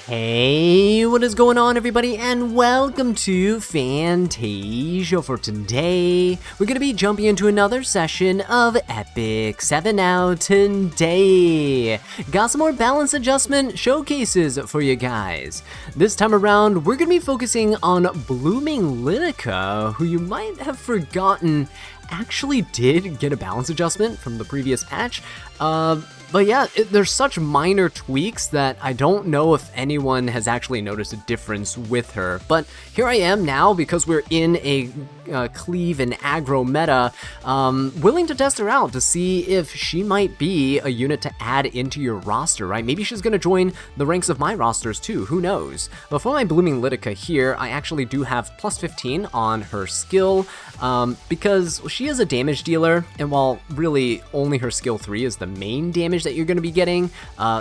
Hey, what is going on everybody, and welcome to Fantasia. For today, we're going to be jumping into another session of Epic 7 Out today. Got some more balance adjustment showcases for you guys. This time around, we're going to be focusing on Blooming Lidica, who you might have forgotten actually did get a balance adjustment from the previous patch. But yeah, there's such minor tweaks that I don't know if anyone has actually noticed a difference with her. But here I am now, because we're in a cleave and aggro meta, willing to test her out to see if she might be a unit to add into your roster, right? Maybe she's going to join the ranks of my rosters too, who knows? But for my Blooming Lidica here, I actually do have plus 15 on her skill, because she is a damage dealer, and while really only her skill 3 is the main damage that you're going to be getting,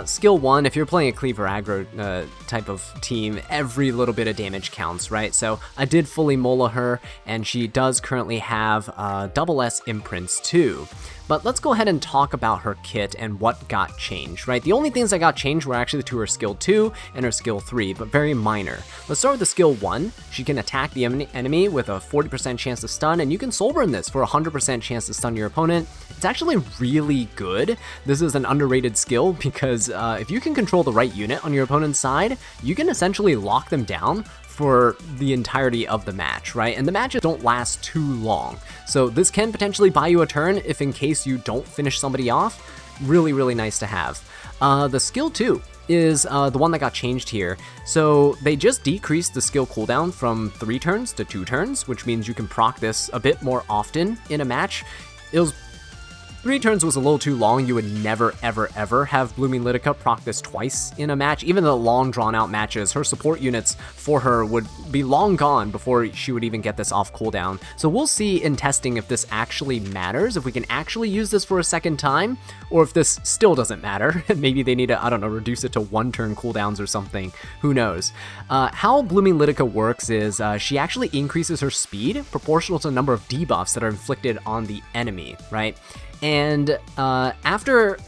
skill 1, if you're playing a cleaver aggro type of team, every little bit of damage counts, right? So I did fully mola her, and she does currently have double S imprints too. But let's go ahead and talk about her kit and what got changed, right? The only things that got changed were actually to her skill 2 and her skill 3, but very minor. Let's start with the skill 1. She can attack the enemy with a 40% chance to stun, and you can soul burn this for a 100% chance to stun your opponent. It's actually really good. This is an underrated skill because if you can control the right unit on your opponent's side, you can essentially lock them down for the entirety of the match, right? And the matches don't last too long. So this can potentially buy you a turn if in case you don't finish somebody off. Really, really nice to have. The skill 2 is the one that got changed here. So they just decreased the skill cooldown from 3 turns to 2 turns, which means you can proc this a bit more often in a match. 3 turns was a little too long. You would never, ever, ever have Blooming Lidica proc this twice in a match. Even the long, drawn-out matches, her support units for her would be long gone before she would even get this off cooldown. So we'll see in testing if this actually matters, if we can actually use this for a second time, or if this still doesn't matter. Maybe they need to, I don't know, reduce it to 1-turn cooldowns or something. Who knows? How Blooming Lidica works is she actually increases her speed proportional to the number of debuffs that are inflicted on the enemy, right? And after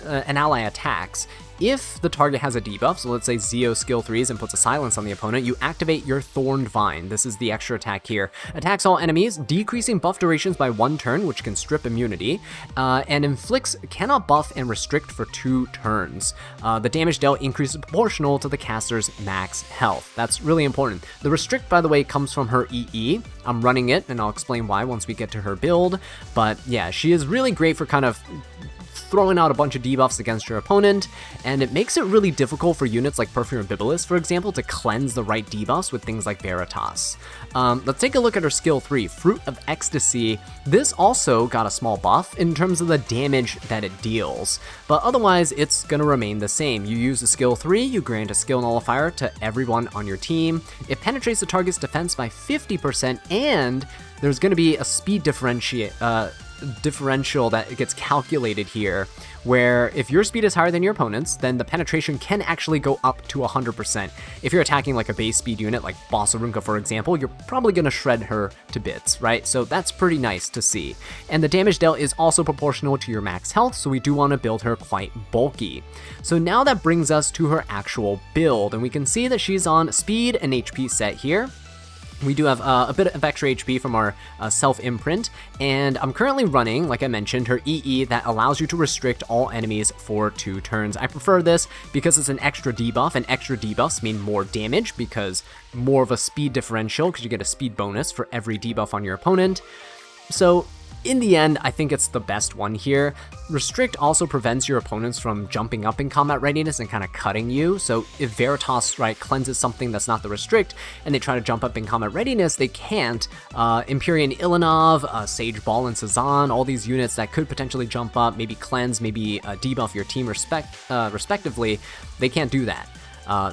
an ally attacks, if the target has a debuff, so let's say Zeo skill 3s and puts a silence on the opponent, you activate your Thorned Vine. This is the extra attack here. Attacks all enemies, decreasing buff durations by 1 turn, which can strip immunity, and inflicts cannot buff and restrict for 2 turns. The damage dealt increases proportional to the caster's max health. That's really important. The restrict, by the way, comes from her EE. I'm running it, and I'll explain why once we get to her build. But yeah, she is really great for kind of throwing out a bunch of debuffs against your opponent, and it makes it really difficult for units like Perfume and Bibulus, for example, to cleanse the right debuffs with things like Veritas. Let's take a look at her skill 3, Fruit of Ecstasy. This also got a small buff in terms of the damage that it deals, but otherwise it's gonna remain the same. You use the skill 3, you grant a skill nullifier to everyone on your team. It penetrates the target's defense by 50%, and there's gonna be a speed differential that gets calculated here, where if your speed is higher than your opponent's, then the penetration can actually go up to 100%. If you're attacking like a base speed unit like Boss Arunka, for example, you're probably going to shred her to bits, right? So that's pretty nice to see. And the damage dealt is also proportional to your max health, so we do want to build her quite bulky. So now that brings us to her actual build, and we can see that she's on speed and HP set here. We do have a bit of extra HP from our self-imprint, and I'm currently running, like I mentioned, her EE that allows you to restrict all enemies for 2 turns. I prefer this because it's an extra debuff, and extra debuffs mean more damage because more of a speed differential, because you get a speed bonus for every debuff on your opponent. So in the end, I think it's the best one here. Restrict also prevents your opponents from jumping up in combat readiness and kind of cutting you. So if Veritas, right, cleanses something that's not the Restrict, and they try to jump up in combat readiness, they can't. Empyrean Ilanov, Sage Ball and Sazan, all these units that could potentially jump up, maybe cleanse, maybe debuff your team respectively, they can't do that.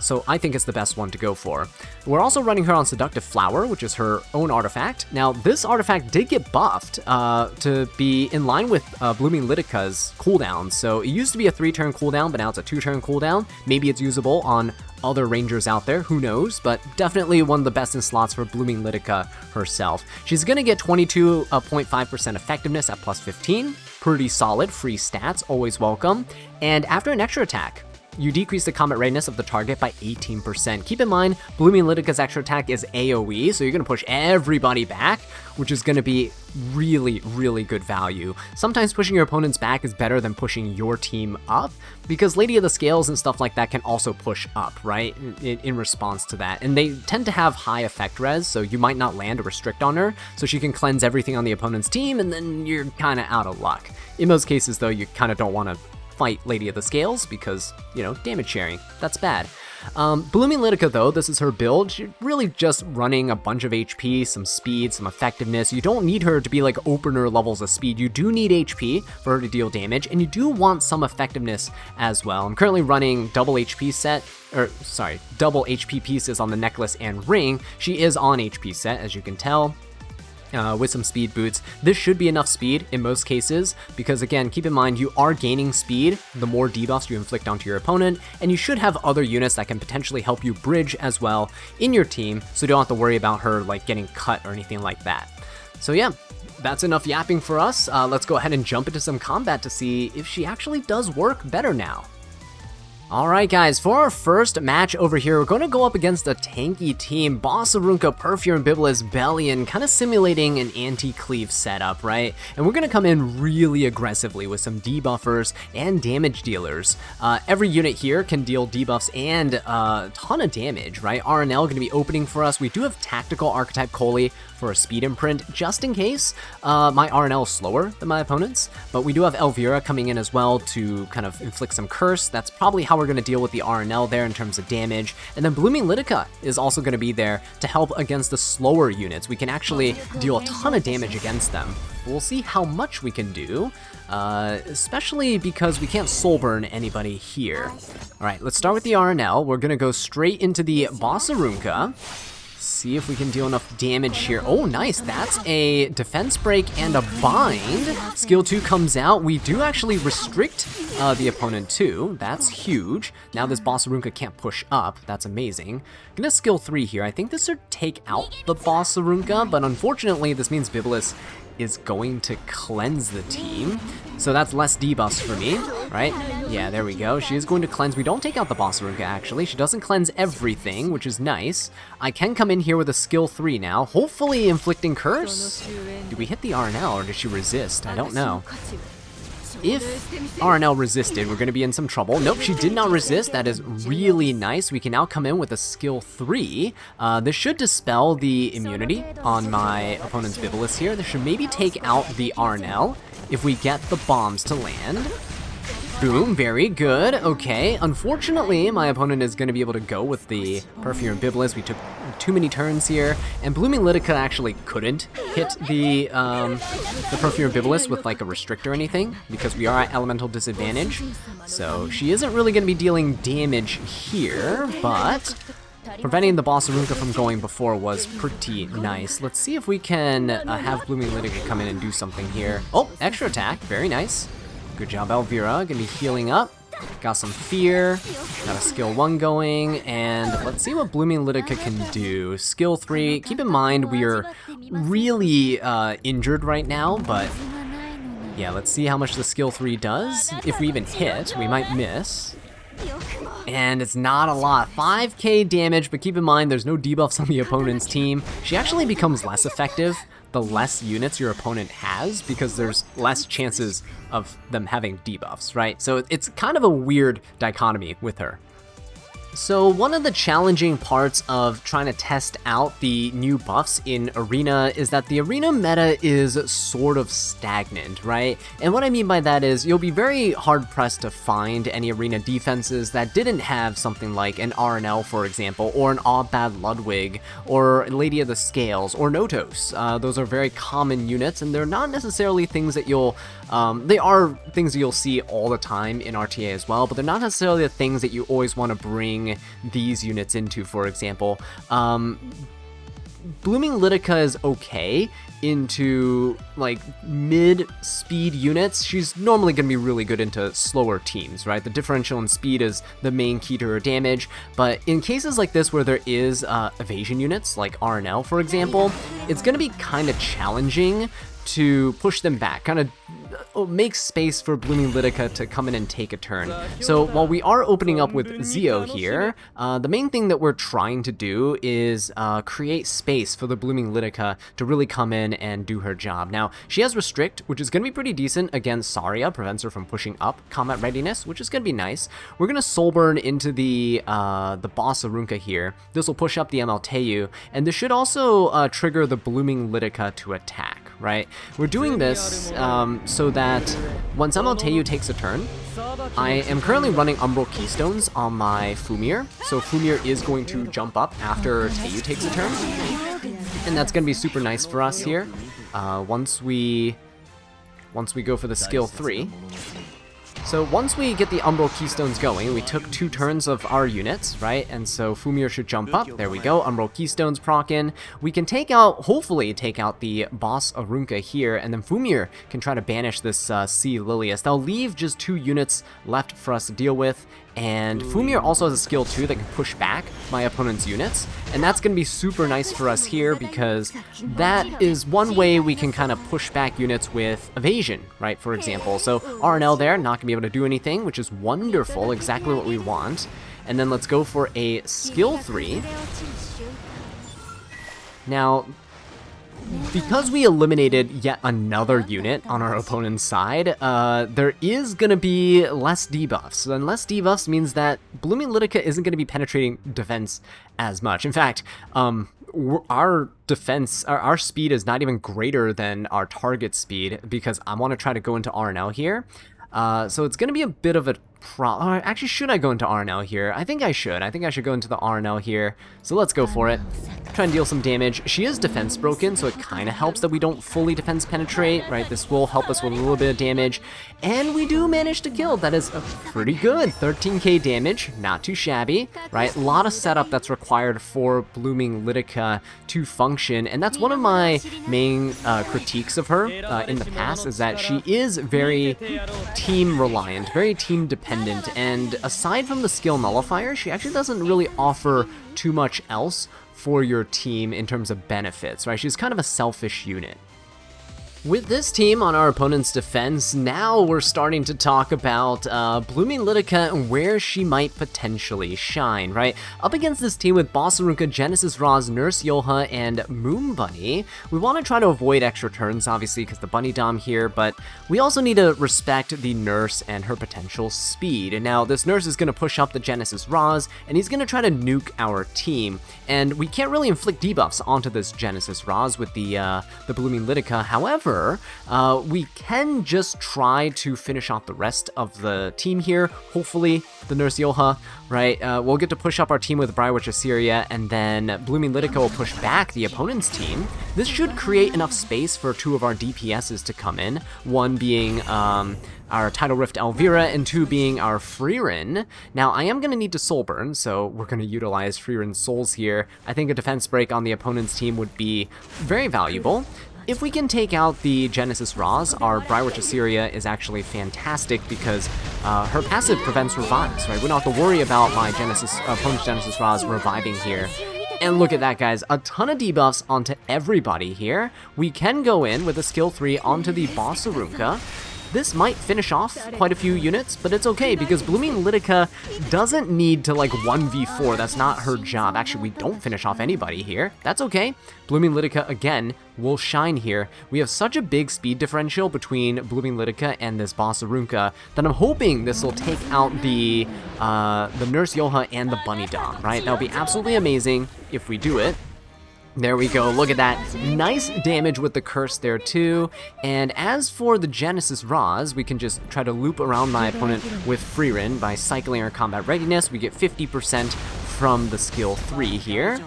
So I think it's the best one to go for. We're also running her on Seductive Flower, which is her own artifact. Now, this artifact did get buffed to be in line with Blooming Lidica's cooldown. So it used to be a 3-turn cooldown, but now it's a 2-turn cooldown. Maybe it's usable on other rangers out there, who knows, but definitely one of the best in slots for Blooming Lidica herself. She's going to get 22.5% effectiveness at plus 15. Pretty solid, free stats, always welcome. And after an extra attack, you decrease the combat readiness of the target by 18%. Keep in mind, Blooming Lidica's extra attack is AoE, so you're going to push everybody back, which is going to be really, really good value. Sometimes pushing your opponents back is better than pushing your team up, because Lady of the Scales and stuff like that can also push up, right, in response to that. And they tend to have high effect res, so you might not land a restrict on her, so she can cleanse everything on the opponent's team, and then you're kind of out of luck. In most cases, though, you kind of don't want to fight Lady of the Scales because, you know, damage sharing, that's bad. Blooming Lidica, though, this is her build. She's really just running a bunch of HP, some speed, some effectiveness. You don't need her to be like opener levels of speed. You do need HP for her to deal damage, and you do want some effectiveness as well. I'm currently running double HP pieces on the necklace and ring. She is on HP set, as you can tell. With some speed boots. This should be enough speed in most cases, because again, keep in mind, you are gaining speed the more debuffs you inflict onto your opponent, and you should have other units that can potentially help you bridge as well in your team, so you don't have to worry about her like getting cut or anything like that. So yeah, that's enough yapping for us. Let's go ahead and jump into some combat to see if she actually does work better now. Alright guys, for our first match over here, we're going to go up against a tanky team, Bossarunka, Perfume, and Biblis, Bellion, kind of simulating an anti-cleave setup, right? And we're going to come in really aggressively with some debuffers and damage dealers. Every unit here can deal debuffs and a ton of damage, right? RNL going to be opening for us. We do have Tactical Archetype Coley for a speed imprint, just in case. My RNL is slower than my opponent's, but we do have Elvira coming in as well to kind of inflict some curse. That's probably how we're going to deal with the RNL there in terms of damage. And then Blooming Lidica is also going to be there to help against the slower units. We can actually deal a ton of damage against them. We'll see how much we can do, especially because we can't soul burn anybody here. All right, let's start with the RNL. We're going to go straight into the Bossarunka. See if we can deal enough damage here. Oh, nice. That's a defense break and a bind. Skill 2 comes out. We do actually restrict the opponent too. That's huge. Now this Bossarunka can't push up. That's amazing. Gonna skill 3 here. I think this should take out the Bossarunka, but unfortunately this means Biblis is going to cleanse the team. So that's less debuffs for me, right? Yeah, there we go. She is going to cleanse. We don't take out the Bossarunka, actually. She doesn't cleanse everything, which is nice. I can come in here with a skill 3 now, hopefully inflicting curse. Did we hit the RNL or did she resist? I don't know. If RNL resisted, we're going to be in some trouble. Nope, she did not resist. That is really nice. We can now come in with a skill 3. This should dispel the immunity on my opponent's Biblis here. This should maybe take out the RNL if we get the bombs to land. Boom, very good. Okay, unfortunately, my opponent is going to be able to go with the Perfume and Biblis. We took too many turns here, and Blooming Lidica actually couldn't hit the Perfume and Biblis with like a restrict or anything, because we are at elemental disadvantage. So she isn't really going to be dealing damage here, but preventing the Bossarunka from going before was pretty nice. Let's see if we can have Blooming Lidica come in and do something here. Oh, extra attack, very nice. Good job, Elvira. Gonna be healing up. Got some fear. Got a skill 1 going. And let's see what Blooming Lidica can do. Skill 3. Keep in mind, we are really injured right now, but yeah, let's see how much the skill 3 does. If we even hit, we might miss. And it's not a lot. 5k damage, but keep in mind, there's no debuffs on the opponent's team. She actually becomes less effective the less units your opponent has, because there's less chances of them having debuffs, right? So it's kind of a weird dichotomy with her. So one of the challenging parts of trying to test out the new buffs in Arena is that the Arena meta is sort of stagnant, right? And what I mean by that is you'll be very hard-pressed to find any Arena defenses that didn't have something like an RNL, for example, or an Aubad Ludwig, or Lady of the Scales, or Notos. Those are very common units, and they're not necessarily things that you'll they are things that you'll see all the time in RTA as well, but they're not necessarily the things that you always want to bring these units into, for example. Blooming Lidica is okay into like mid-speed units. She's normally going to be really good into slower teams, right? The differential in speed is the main key to her damage, but in cases like this where there is evasion units, like RNL, for example, it's going to be kind of challenging to push them back, kind of make space for Blooming Lidica to come in and take a turn. So while we are opening up with Zio here, the main thing that we're trying to do is create space for the Blooming Lidica to really come in and do her job. Now, she has Restrict, which is going to be pretty decent against Saria, prevents her from pushing up. Combat Readiness, which is going to be nice. We're going to Soul Burn into the boss Arunca here. This will push up the Amalteu, and this should also trigger the Blooming Lidica to attack, right? We're doing this so that once Amalteu takes a turn, I am currently running Umbral Keystones on my Fumir, so Fumir is going to jump up after Teu takes a turn, and that's going to be super nice for us here. Once we go for the skill 3. So once we get the Umbral Keystones going, we took 2 turns of our units, right? And so Fumir should jump up. There we go. Umbral Keystones proc in. We can hopefully take out the boss Arunca here, and then Fumir can try to banish this Sea Lilius. They'll leave just 2 units left for us to deal with. And Fumir also has a skill 2 that can push back my opponent's units, and that's going to be super nice for us here because that is one way we can kind of push back units with evasion, right, for example. So RNL there, not going to be able to do anything, which is wonderful, exactly what we want. And then let's go for a skill 3. Now, because we eliminated yet another unit on our opponent's side, there is going to be less debuffs. And less debuffs means that Blooming Lidica isn't going to be penetrating defense as much. In fact, our defense, our speed is not even greater than our target speed because I want to try to go into RNL here. So it's going to be a bit of a problem. Actually, should I go into RNL here? I think I should. I think I should go into the RNL here. So let's go for it. Try and deal some damage. She is defense broken, so it kind of helps that we don't fully defense penetrate, right? This will help us with a little bit of damage. And we do manage to kill. That is pretty good. 13k damage. Not too shabby, right? A lot of setup that's required for Blooming Lidica to function. And that's one of my main critiques of her in the past, is that she is very team reliant, very team dependent. And aside from the skill nullifier, she actually doesn't really offer too much else for your team in terms of benefits, right? She's kind of a selfish unit. With this team on our opponent's defense, now we're starting to talk about Blooming Lidica and where she might potentially shine, right? Up against this team with Boss Arunca, Genesis Roz, Nurse Yoha, and Moon Bunny, we want to try to avoid extra turns, obviously, because the Bunny Dom here, but we also need to respect the Nurse and her potential speed. And now this Nurse is going to push up the Genesis Roz, and he's going to try to nuke our team. And we can't really inflict debuffs onto this Genesis Roz with the Blooming Lidica. However, we can just try to finish off the rest of the team here. Hopefully, the Nurse Yoha, right? We'll get to push up our team with Briar Witch Assyria, and then Blooming Lidica will push back the opponent's team. This should create enough space for 2 of our DPSs to come in, one being our Tidal Rift Elvira, and 2 being our Freerin. Now, I am going to need to Soul Burn, so we're going to utilize Freerin's Souls here. I think a defense break on the opponent's team would be very valuable. If we can take out the Genesis Roz, our Briar Witch Assyria is actually fantastic because her passive prevents revives, right? We don't have to worry about my opponent's Genesis Roz reviving here. And look at that, guys. A ton of debuffs onto everybody here. We can go in with a skill 3 onto the Boss Arunca. This might finish off quite a few units, but it's okay because Blooming Lidica doesn't need to like 1v4. That's not her job. Actually, we don't finish off anybody here. That's okay. Blooming Lidica, again, will shine here. We have such a big speed differential between Blooming Lidica and this Boss Arunca that I'm hoping this will take out the Nurse Yoha and the Bunny Dom, right? That would be absolutely amazing if we do it. There we go, look at that. Nice damage with the curse there too. And as for the Genesis Roz, we can just try to loop around my opponent with Freerin by cycling our combat readiness. We get 50% from the skill 3 here.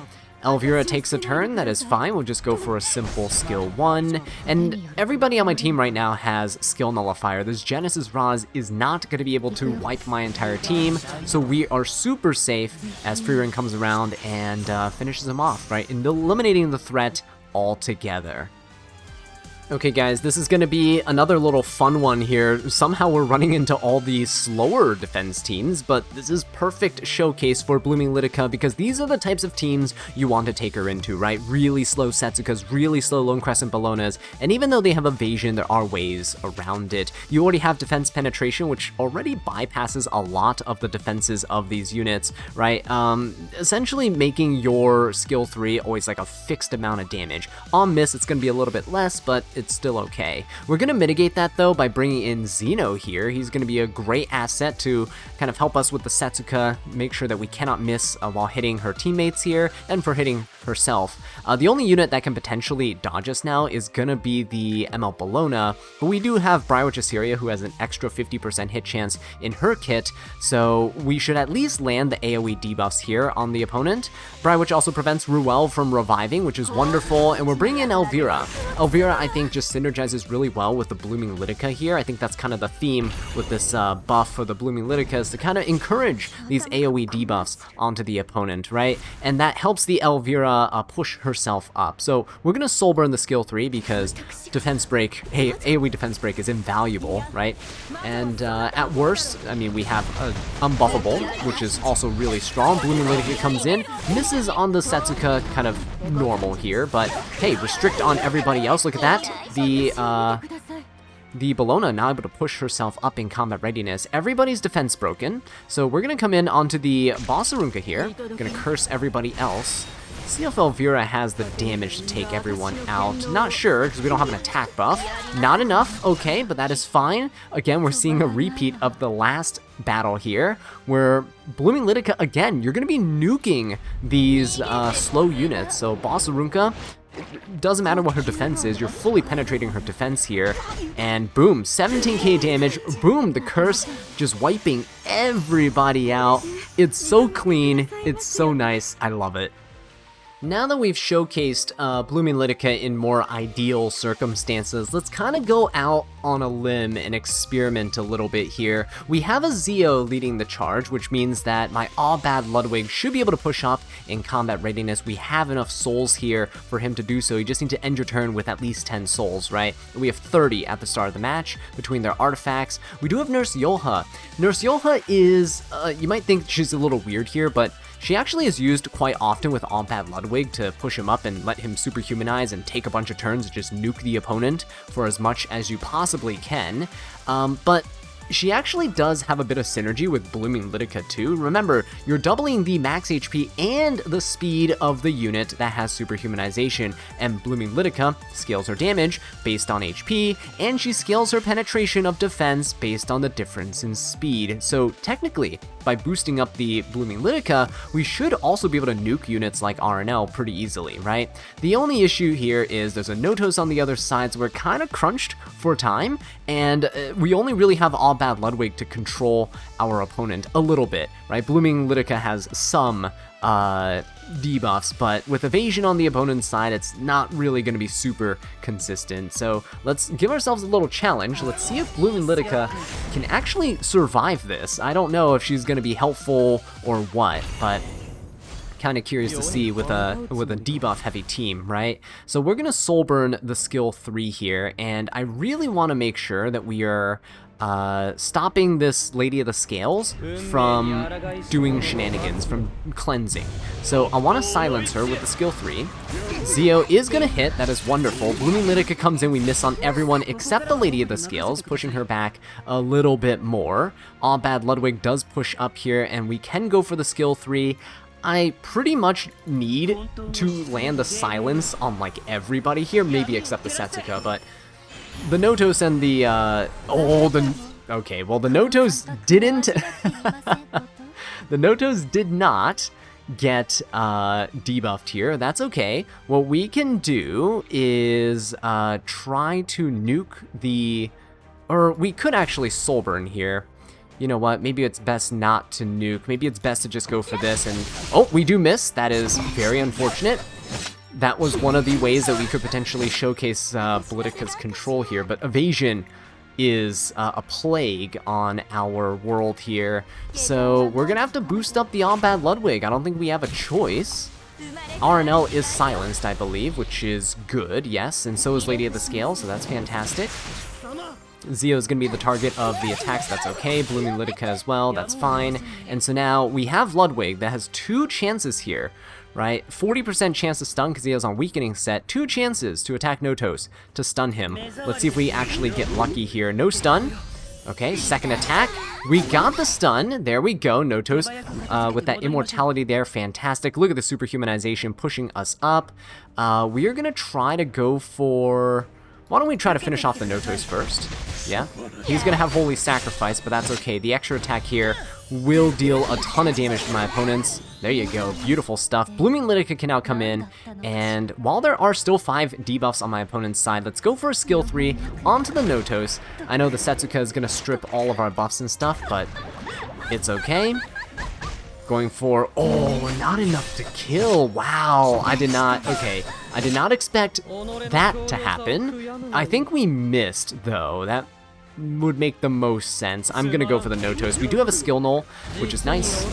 Elvira takes a turn, that is fine, we'll just go for a simple skill 1, and everybody on my team right now has skill nullifier. This Genesis Roz is not going to be able to wipe my entire team, so we are super safe as Freerin comes around and finishes him off, right, and eliminating the threat altogether. Okay guys, this is going to be another little fun one here. Somehow we're running into all the slower defense teams, but this is perfect showcase for Blooming Lidica because these are the types of teams you want to take her into, right? Really slow Setsukas, really slow Lone Crescent Bellonas, and even though they have evasion, there are ways around it. You already have defense penetration, which already bypasses a lot of the defenses of these units, right? Essentially making your skill 3 always like a fixed amount of damage. On miss, it's going to be a little bit less, but it's still okay. We're going to mitigate that though by bringing in Xeno here. He's going to be a great asset to kind of help us with the Setsuka, make sure that we cannot miss while hitting her teammates here and for hitting herself. The only unit that can potentially dodge us now is going to be the ML Bellona, but we do have Brywitch Assyria who has an extra 50% hit chance in her kit, so we should at least land the AoE debuffs here on the opponent. Brywitch also prevents Ruel from reviving, which is wonderful, and we're bringing in Elvira. Elvira, I think, just synergizes really well with the Blooming Lidica here. I think that's kind of the theme with this buff for the Blooming Lidica is to kind of encourage these AoE debuffs onto the opponent, right? And that helps the Elvira push herself up. So we're going to soul burn the skill 3 because defense break, AoE defense break is invaluable, right? And at worst, I mean, we have Unbuffable, which is also really strong. Blooming Lidica comes in, misses on the Setsuka, kind of normal here, but hey, restrict on everybody else. Look at that. The Bellona now able to push herself up in combat readiness. Everybody's defense broken, so we're going to come in onto the Bossarunka here. Going to curse everybody else. See if Elvira has the damage to take everyone out. Not sure, because we don't have an attack buff. Not enough, okay, but that is fine. Again, we're seeing a repeat of the last battle here, where Blooming Lidica, again, you're going to be nuking these slow units. So Bossarunka, it doesn't matter what her defense is, you're fully penetrating her defense here, and boom, 17k damage, boom, the curse just wiping everybody out. It's so clean, it's so nice, I love it. Now that we've showcased Blooming Lidica in more ideal circumstances, let's kind of go out on a limb and experiment a little bit here. We have a Zeo leading the charge, which means that my All-Bad Ludwig should be able to push up in combat readiness. We have enough souls here for him to do so. You just need to end your turn with at least 10 souls, right? We have 30 at the start of the match between their artifacts. We do have Nurse Yolha. Nurse Yolha is, you might think she's a little weird here, but she actually is used quite often with All-Bad Ludwig to push him up and let him superhumanize and take a bunch of turns and just nuke the opponent for as much as you possibly can. But she actually does have a bit of synergy with Blooming Lidica too. Remember, you're doubling the max HP and the speed of the unit that has superhumanization, and Blooming Lidica scales her damage based on HP, and she scales her penetration of defense based on the difference in speed. So technically, by boosting up the Blooming Lidica, we should also be able to nuke units like RNL pretty easily, right? The only issue here is there's a Notos on the other side, so we're kind of crunched for time, and we only really have All-Bad Ludwig to control our opponent a little bit, right? Blooming Lidica has some debuffs, but with evasion on the opponent's side, it's not really going to be super consistent. So let's give ourselves a little challenge. Let's see if Blooming Lidica can actually survive this. I don't know if she's going to be helpful or what, but kind of curious to see with a debuff heavy team, right? So we're going to soul burn the skill 3 here, and I really want to make sure that we are stopping this Lady of the Scales from doing shenanigans, from cleansing. So I want to silence her with the skill 3. Zeo is going to hit, that is wonderful. Blooming Lidica comes in, we miss on everyone except the Lady of the Scales, pushing her back a little bit more. All-Bad Ludwig does push up here, and we can go for the skill 3. I pretty much need to land the silence on like everybody here, maybe except the Setsuka, but the Notos and the, okay, well the Notos didn't, the Notos did not get debuffed here. That's okay. What we can do is try to nuke the, or we could actually soul burn here. You know what, maybe it's best not to nuke. Maybe it's best to just go for this and, oh, we do miss. That is very unfortunate. That was one of the ways that we could potentially showcase Lidica's control here, but evasion is a plague on our world here. So we're gonna have to boost up the All-Bad Ludwig. I don't think we have a choice. RNL is silenced, I believe, which is good, yes, and so is Lady of the Scale, so that's fantastic. Zio is going to be the target of the attacks, that's okay. Blooming Lidica as well, that's fine. And so now we have Ludwig that has 2 chances here, right? 40% chance to stun because he is on weakening set. 2 chances to attack Notos to stun him. Let's see if we actually get lucky here. No stun. Okay, second attack. We got the stun. There we go. Notos with that immortality there. Fantastic. Look at the superhumanization pushing us up. We are going to try to go for... Why don't we try to finish off the Notos first? Yeah? He's going to have Holy Sacrifice, but that's okay. The extra attack here will deal a ton of damage to my opponents. There you go. Beautiful stuff. Blooming Lidica can now come in, and while there are still 5 debuffs on my opponent's side, let's go for a skill 3 onto the Notos. I know the Setsuka is going to strip all of our buffs and stuff, but it's okay. Going for, oh, not enough to kill. Wow, I did not expect that to happen. I think we missed, though. That would make the most sense. I'm going to go for the Notos. We do have a skill null, which is nice.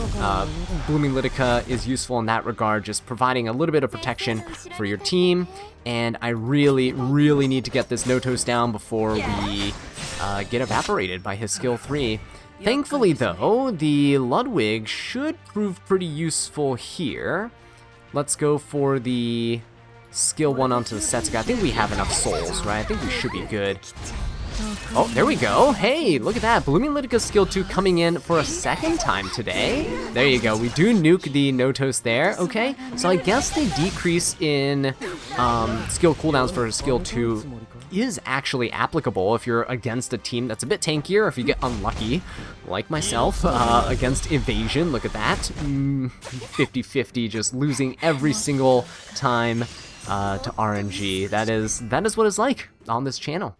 Blooming Lidica is useful in that regard, just providing a little bit of protection for your team. And I really, really need to get this Notos down before we get evaporated by his skill 3. Thankfully, though, the Ludwig should prove pretty useful here. Let's go for the skill 1 onto the Setsuka. I think we have enough souls, right? I think we should be good. Oh, there we go. Hey, look at that. Blooming Lidica's skill 2 coming in for a second time today. There you go. We do nuke the Notos there. Okay, so I guess the decrease in skill cooldowns for skill 2 is actually applicable if you're against a team that's a bit tankier, if you get unlucky, like myself, against evasion. Look at that. 50-50, just losing every single time to RNG. That is what it's like on this channel.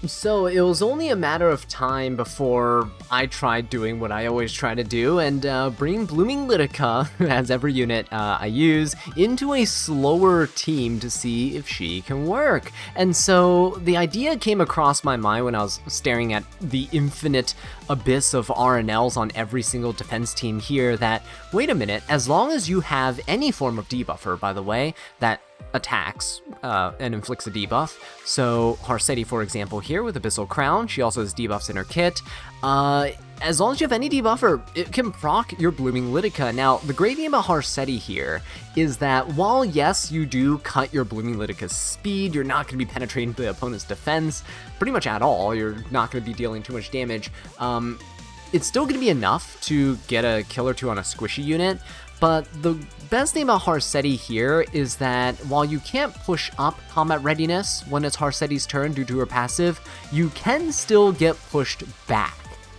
So it was only a matter of time before I tried doing what I always try to do and bring Blooming Lidica, as every unit I use, into a slower team to see if she can work. And so the idea came across my mind when I was staring at the infinite abyss of RNLs on every single defense team here that, wait a minute, as long as you have any form of debuffer, by the way, that attacks and inflicts a debuff. So Harsetti, for example, here with Abyssal Crown, she also has debuffs in her kit. As long as you have any debuffer, it can proc your Blooming Lidica. Now, the great thing about Harsetti here is that while, yes, you do cut your Blooming Lidica's speed, you're not going to be penetrating the opponent's defense pretty much at all. You're not going to be dealing too much damage. It's still going to be enough to get a kill or 2 on a squishy unit. But the best thing about Harsetti here is that while you can't push up combat readiness when it's Harsetti's turn due to her passive, you can still get pushed back.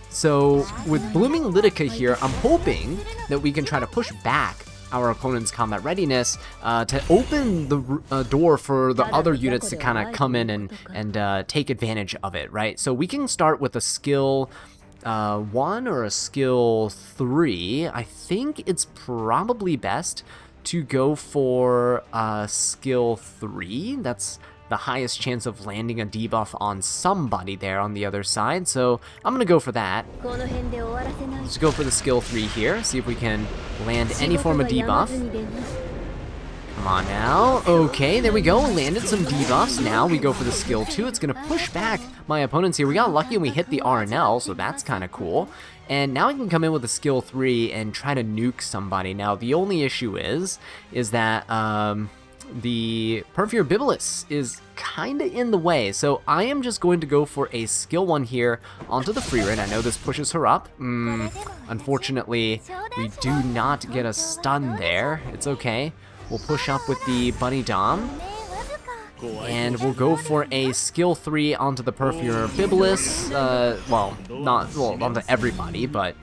So with Blooming Lidica here, I'm hoping that we can try to push back our opponent's combat readiness to open the door for the other units to kind of come in and take advantage of it, right? So we can start with a skill 1 or a skill 3. I think it's probably best to go for skill 3. That's the highest chance of landing a debuff on somebody there on the other side, so I'm gonna go for that. Let's go for the skill 3 here, see if we can land any form of debuff. Come on now. Okay, there we go. Landed some debuffs. Now we go for the skill 2. It's going to push back my opponents here. We got lucky and we hit the RNL, so that's kind of cool. And now I can come in with a skill 3 and try to nuke somebody. Now, the only issue is that the Perfumer Bibulus is kind of in the way. So I am just going to go for a skill 1 here onto the free rin. I know this pushes her up. Unfortunately, we do not get a stun there. It's okay. We'll push up with the Bunny Dom, and we'll go for a skill 3 onto the Perfumer Bibulus. Onto everybody, but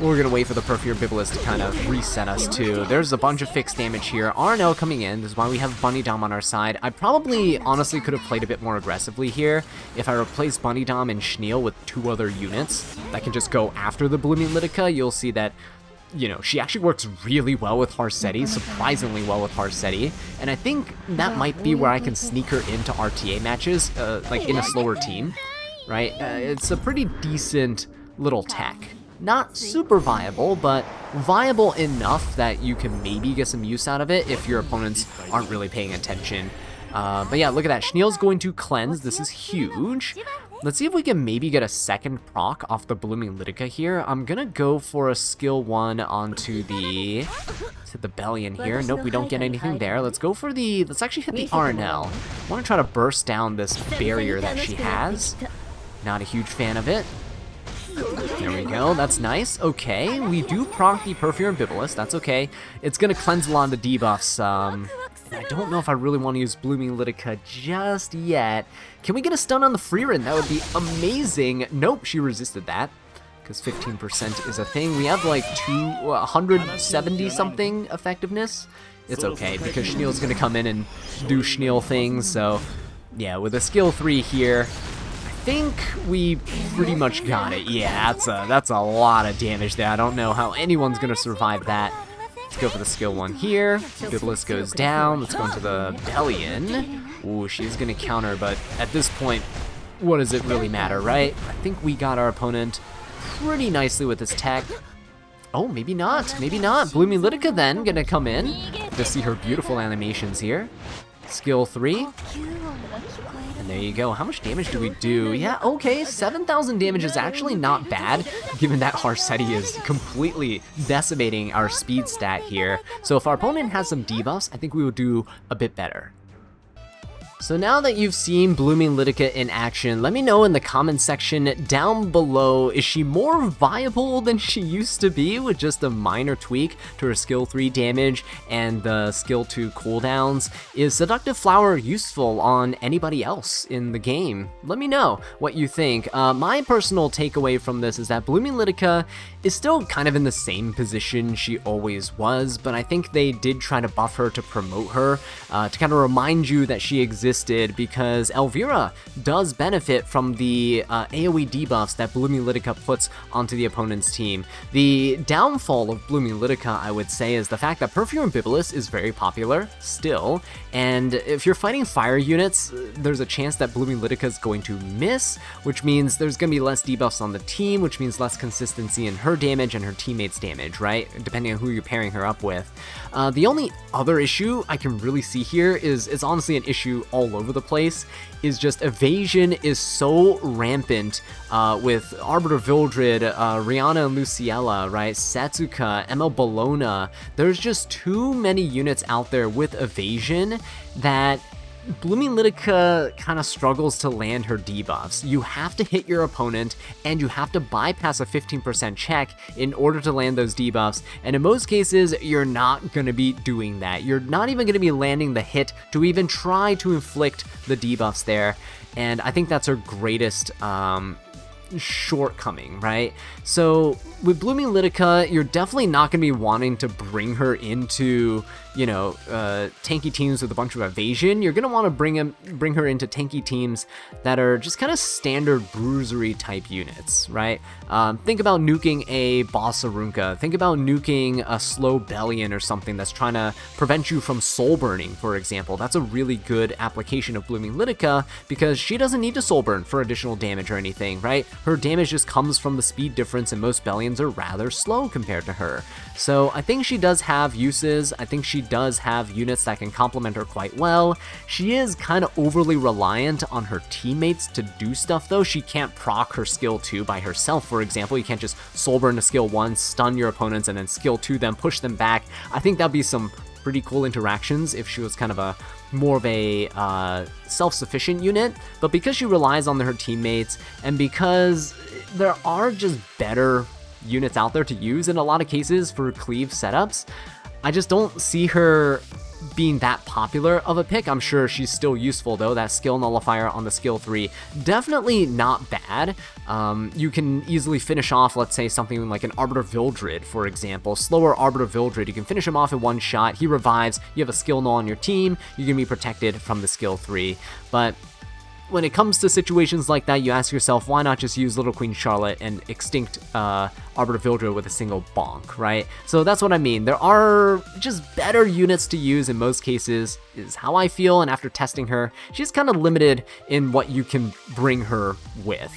we're going to wait for the Perfumer Bibulus to kind of reset us too. There's a bunch of fixed damage here. RNL coming in. This is why we have Bunny Dom on our side. I probably, honestly, could have played a bit more aggressively here if I replaced Bunny Dom and Schneal with 2 other units that can just go after the Blooming Lidica. You'll see that, you know, she actually works really well with Harsetti, surprisingly well with Harsetti, and I think that might be where I can sneak her into RTA matches, like in a slower team, right? It's a pretty decent little tech Not super viable, but viable enough that you can maybe get some use out of it if your opponents aren't really paying attention. But yeah, look at that. Schneel's going to cleanse. This is huge. Let's see if we can maybe get a second proc off the Blooming Lidica here. I'm gonna go for a skill 1 onto the... Let's hit the Bellion here. Nope, we don't get anything there. Let's go for the... Let's actually hit the RNL. I want to try to burst down this barrier that she has. Not a huge fan of it. There we go, that's nice. Okay, we do proc the Perfume Bibulus, that's okay. It's gonna cleanse a lot of the debuffs. I don't know if I really want to use Blooming Lidica just yet. Can we get a stun on the Freerin? That would be amazing. Nope, she resisted that, because 15% is a thing. We have like 170 something effectiveness. It's okay, because Schneel's gonna come in and do Schneel things, so yeah, with a skill 3 here, I think we pretty much got it. Yeah, that's a lot of damage there. I don't know how anyone's gonna survive that. Let's go for the skill 1 here. Bibulus goes down. Let's go into the Bellion. Ooh, she's gonna counter, but at this point, what does it really matter, right? I think we got our opponent pretty nicely with this tech. Oh, maybe not. Maybe not. Blooming Lidica then gonna come in to see her beautiful animations here. Skill 3. And there you go. How much damage do we do? Yeah, okay, 7,000 damage is actually not bad, given that Harseti is completely decimating our speed stat here. So if our opponent has some debuffs, I think we will do a bit better. So now that you've seen Blooming Lidica in action, let me know in the comment section down below, is she more viable than she used to be with just a minor tweak to her skill 3 damage and the skill 2 cooldowns? Is Seductive Flower useful on anybody else in the game? Let me know what you think. My personal takeaway from this is that Blooming Lidica is still kind of in the same position she always was, but I think they did try to buff her to promote her, to kind of remind you that she exists, because Elvira does benefit from the AoE debuffs that Blooming Lidica puts onto the opponent's team. The downfall of Blooming Lidica, I would say, is the fact that Perfume Bibulus is very popular still, and if you're fighting fire units, there's a chance that Blooming Lidica is going to miss, which means there's going to be less debuffs on the team, which means less consistency in her damage and her teammates' damage, right? Depending on who you're pairing her up with. The only other issue I can really see here is, it's honestly an issue all over the place, is just evasion is so rampant with Arbiter Vildred, Rihanna and Luciella, right? Setsuka, Emma Bologna. There's just too many units out there with evasion that Blooming Lidica kind of struggles to land her debuffs. You have to hit your opponent, and you have to bypass a 15% check in order to land those debuffs, and in most cases, you're not going to be doing that. You're not even going to be landing the hit to even try to inflict the debuffs there, and I think that's her greatest shortcoming, right? So with Blooming Lidica, you're definitely not going to be wanting to bring her into, you know, tanky teams with a bunch of evasion. You're going to want to bring her into tanky teams that are just kind of standard bruisery type units, right? Think about nuking a Boss Arunca. Think about nuking a slow Bellion or something that's trying to prevent you from soul burning, for example. That's a really good application of Blooming Lidica because she doesn't need to soul burn for additional damage or anything, right? Her damage just comes from the speed difference, and most Bellions are rather slow compared to her. So I think she does have uses. I think she does have units that can complement her quite well. She is kind of overly reliant on her teammates to do stuff though. She can't proc her skill 2 by herself, for example. You can't just soul burn to skill 1, stun your opponents, and then skill 2 them, push them back. I think that'd be some pretty cool interactions if she was kind of a more of a self-sufficient unit, but because she relies on her teammates, and because there are just better units out there to use in a lot of cases for cleave setups, I just don't see her being that popular of a pick. I'm sure she's still useful though. That skill nullifier on the skill 3, definitely not bad. You can easily finish off, let's say, something like an Arbiter Vildred, for example. Slower Arbiter Vildred, you can finish him off in one shot. He revives, you have a skill null on your team, you're gonna be protected from the skill 3. But when it comes to situations like that, you ask yourself, why not just use Little Queen Charlotte and extinct Arbiter Vildred with a single bonk, right? So that's what I mean. There are just better units to use in most cases, is how I feel, and after testing her, she's kind of limited in what you can bring her with.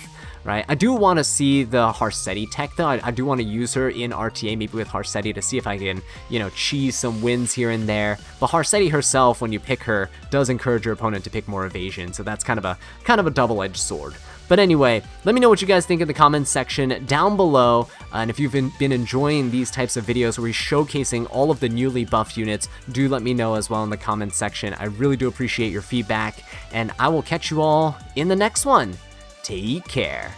right? I do want to see the Harsetti tech, though. I do want to use her in RTA, maybe with Harsetti, to see if I can, you know, cheese some wins here and there. But Harsetti herself, when you pick her, does encourage your opponent to pick more evasion, so that's kind of a double-edged sword. But anyway, let me know what you guys think in the comments section down below, and if you've been enjoying these types of videos where we're showcasing all of the newly buffed units, do let me know as well in the comments section. I really do appreciate your feedback, and I will catch you all in the next one. Take care.